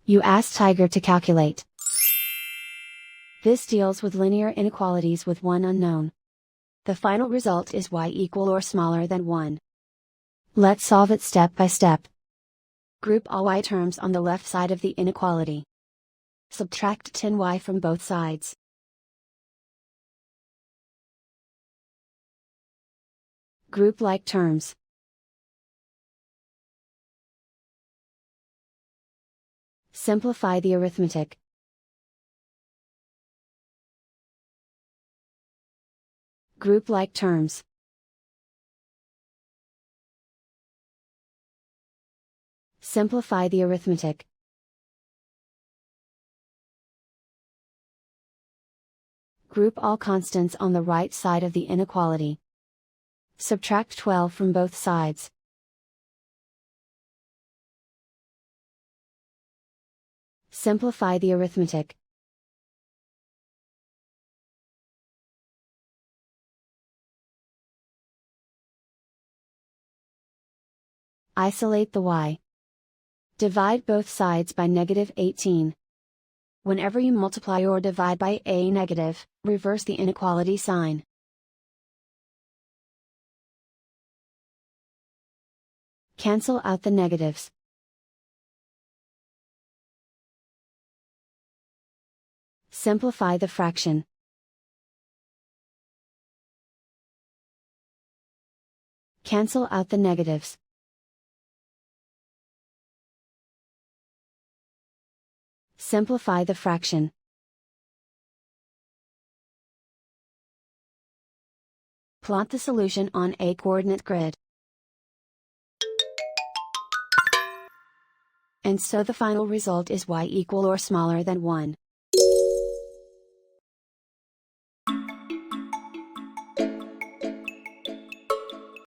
You ask Tiger to calculate. This deals with linear inequalities with one unknown. The final result is y equal or smaller than 1. Let's solve it step by step. Group all y terms on the left side of the inequality. Subtract 10y from both sides. Group like terms. Simplify the arithmetic. Group like terms. Simplify the arithmetic. Group all constants on the right side of the inequality. Subtract 12 from both sides. Simplify the arithmetic. Isolate the y. Divide both sides by -18. Whenever you multiply or divide by a negative, reverse the inequality sign. Cancel out the negatives. Simplify the fraction. Cancel out the negatives. Simplify the fraction. Plot the solution on a coordinate grid. And so the final result is y equal or smaller than 1.